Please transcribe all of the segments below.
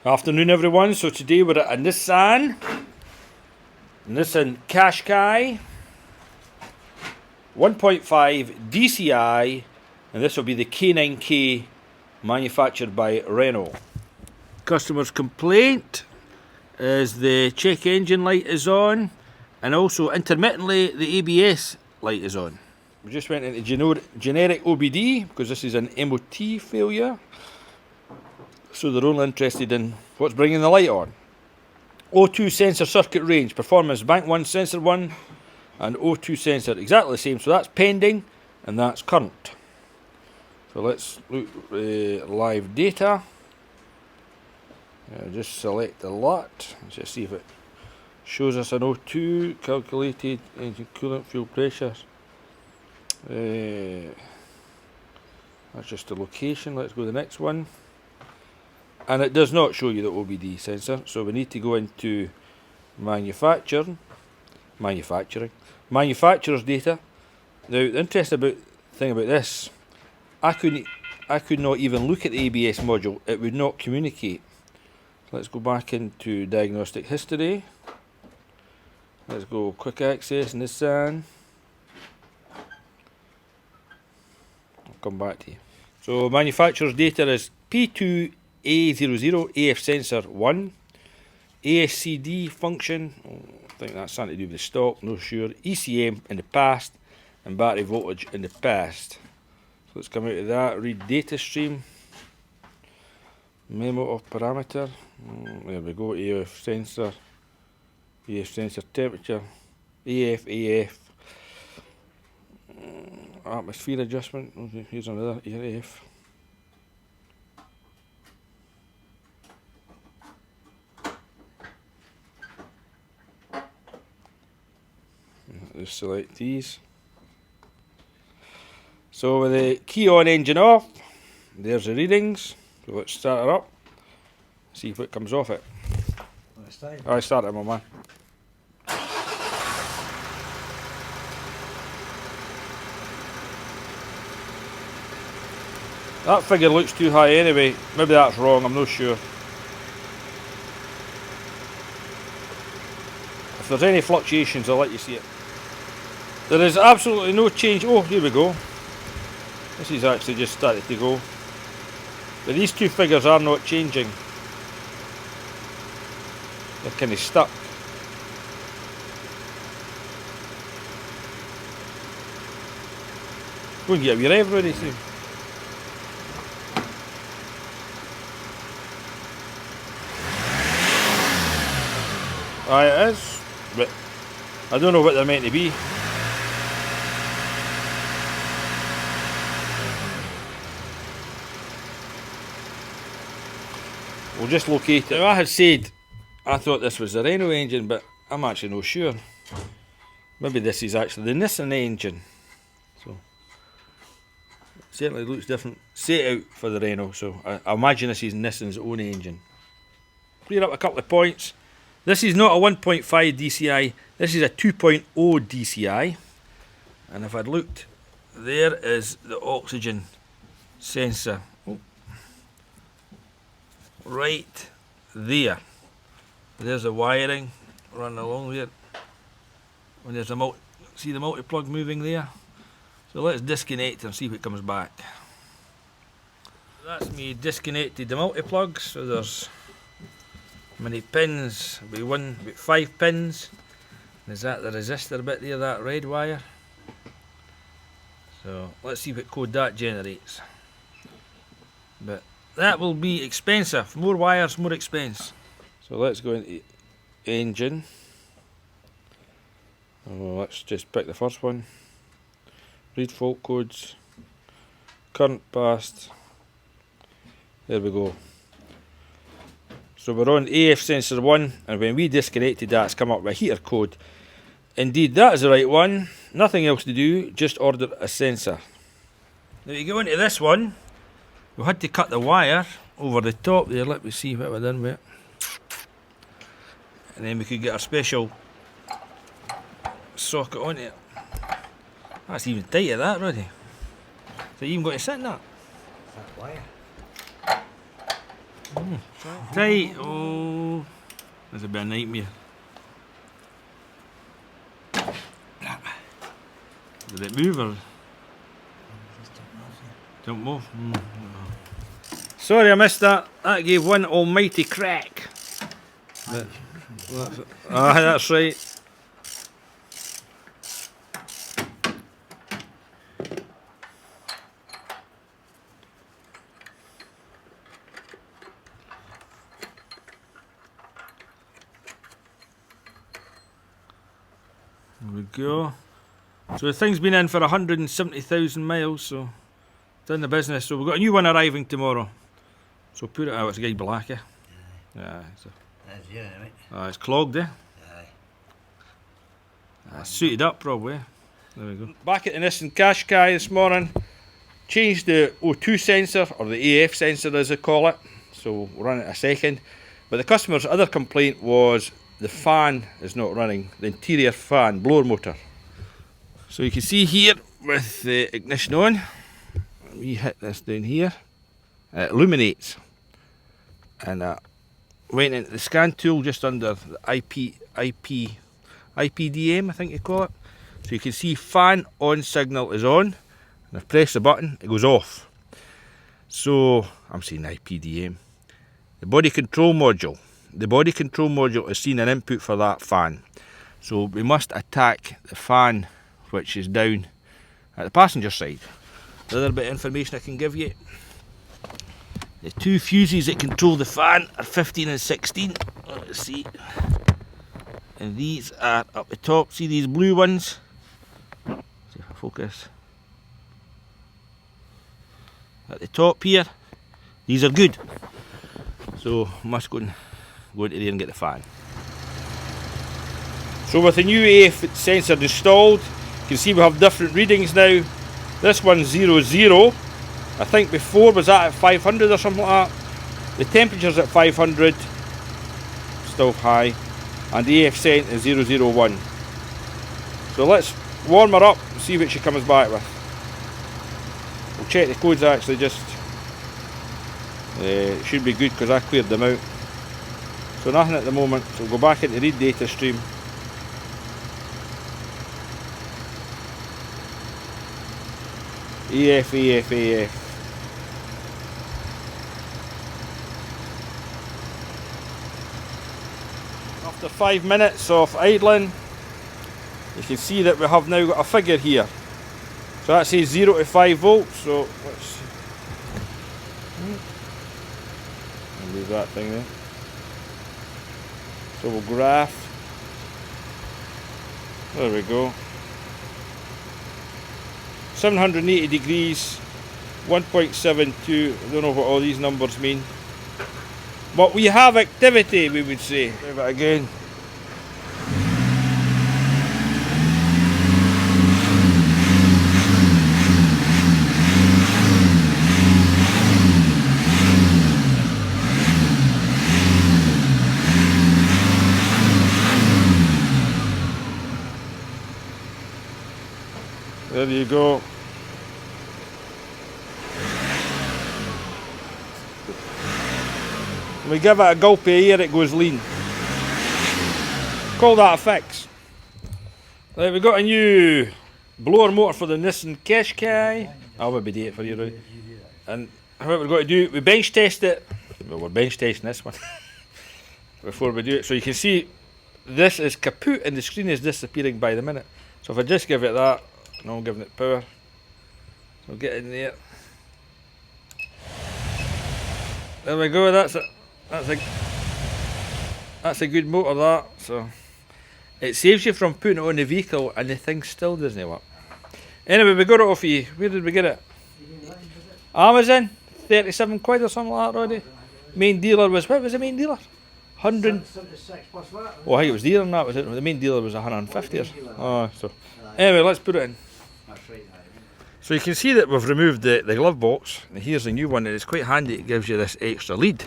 Afternoon everyone, so today we're at a Nissan Qashqai 1.5 DCI, and this will be the K9K manufactured by Renault. Customer's complaint is the check engine light is on, and also intermittently the ABS light is on. We just went into generic OBD because this is an MOT failure. So they're only interested in what's bringing the light on. O2 sensor circuit range, performance bank 1 sensor 1 and O2 sensor exactly the same, so that's pending and that's current. So let's look live data. Just select the lot, let's just see if it shows us an O2, calculated engine coolant fuel pressures. That's just the location. Let's go to the next one. And it does not show you the OBD sensor, so we need to go into manufacturer's data. Now the interesting thing about this, I could not even look at the ABS module, it would not communicate. So let's go back into diagnostic history. Let's go quick access, Nissan. I'll come back to you. So manufacturer's data is P2A00 AF sensor 1, ASCD function, I think that's something to do with the stock, no sure, ECM in the past, and battery voltage in the past. So let's come out of that, read data stream, memo of parameter, there we go, AF sensor temperature, AF, atmosphere adjustment, here's another AF. Just select these. So with the key on, engine off, there's the readings. So let's start her up, see what comes off it. I start it, my man. That figure looks too high anyway, maybe that's wrong, I'm not sure. If there's any fluctuations I'll let you see it. There is absolutely no change. Oh, here we go. This is actually just started to go. But these two figures are not changing. They're kind of stuck. Go and get a wee rev ready soon. Aye, it is. But I don't know what they're meant to be. We'll just locate it. Now, I had said I thought this was the Renault engine, but I'm actually not sure. Maybe this is actually the Nissan engine. So it certainly looks different. Set out for the Renault, so I imagine this is Nissan's own engine. Clear up a couple of points. This is not a 1.5 DCI, this is a 2.0 DCI. And if I'd looked, there is the oxygen sensor. Oh. Right there. There's the wiring running along there. When there's a see the multi-plug moving there? So let's disconnect and see what comes back. That's me disconnected the multi-plugs, so there's many pins, about 5 pins. Is that the resistor bit there, that red wire? So let's see what code that generates. But that will be expensive, more wires, more expense. So let's go into engine. Oh, let's just pick the first one. Read fault codes, current passed. There we go. So we're on AF sensor 1, and when we disconnected that, it's come up with a heater code. Indeed, that is the right one. Nothing else to do, just order a sensor. Now you go into this one, we had to cut the wire over the top there. Let me see what we're done with it. And then we could get a special socket on it. That's even tighter, that, Roddy. So you even got to sit in that? That wire. Tight. Oh, that's a bit of a nightmare. Did it move or? Don't move. Sorry I missed that. That gave one almighty crack. That's right. There we go. So the thing's been in for 170,000 miles, so it's in the business. So we've got a new one arriving tomorrow. So put it out, it's a guy black, eh? Yeah. So. That's you, mate. It's clogged, eh? Aye. Suited up probably. There we go. Back at the Nissan Qashqai this morning. Changed the O2 sensor, or the AF sensor as they call it. So we'll run it in a second. But the customer's other complaint was the fan is not running, the interior fan, blower motor. So you can see here with the ignition on, we hit this down here, it illuminates. And went into the scan tool just under the IPDM, I think you call it. So you can see fan on signal is on, and I press the button, it goes off. So, I'm saying IPDM. The body control module. The body control module is seeing an input for that fan. So we must attack the fan which is down at the passenger side. The other bit of information I can give you. The two fuses that control the fan are 15 and 16. Let's see. And these are up the top. See these blue ones? See if I focus. At the top here. These are good. So I must go into there and get the fan. So with the new AF sensor installed, you can see we have different readings now. This one's 00. I think before was that at 500 or something like that. The temperature's at 500, still high, and the AF sent is 001. So let's warm her up and see what she comes back with. We'll check the codes actually just. It should be good because I cleared them out. So nothing at the moment, so we'll go back into read data stream. AF. After 5 minutes of idling, you can see that we have now got a figure here. So that says 0 to 5 volts, so let's see. I'll leave that thing there. So we'll graph. There we go. 780 degrees, 1.72. I don't know what all these numbers mean. But we have activity, we would say. Try that again. There you go. When we give it a gulp of air, it goes lean. Call that a fix. Right, we've got a new blower motor for the Nissan Qashqai. I'll maybe do it for you, right? And what we've got to do, we bench test it. Well, we're bench testing this one before we do it. So you can see this is kaput and the screen is disappearing by the minute. So if I just give it that, no, I'm giving it power. So get in there. There we go. That's a good motor. That so it saves you from putting it on the vehicle, and the thing still doesn't work. Anyway, we got it off you. Where did we get it? Amazon, 37 quid or something like that, Roddy. Main dealer was, what was the main dealer? 100. 76 plus that. Oh, I think it was dearer than that. Was it? The main dealer was 150 or. Oh, so anyway, let's put it in. That's right. So you can see that we've removed the glove box, and here's the new one, and it's quite handy. It gives you this extra lead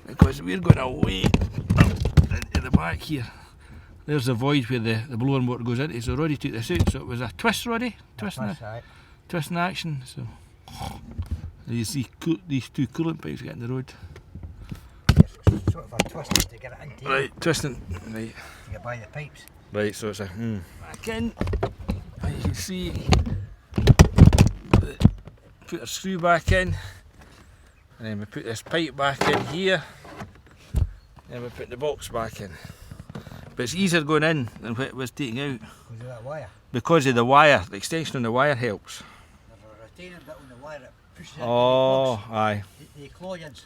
because we're going away into the back here. There's the void where the blower motor goes into. So Roddy took this out. So it was a twist, Roddy, twist in action. So you see these two coolant pipes getting the road. for twisting to get it into. Right, twisting. Right. To get by the pipes. Right, so it's a back in. And you can see, put a screw back in, and then we put this pipe back in here, and we put the box back in. But it's easier going in than what it was taking out. Because of that wire. Because of the wire, the extension on the wire helps. There's a retaining bit on the wire that pushes it Oh, into aye. the cloyons.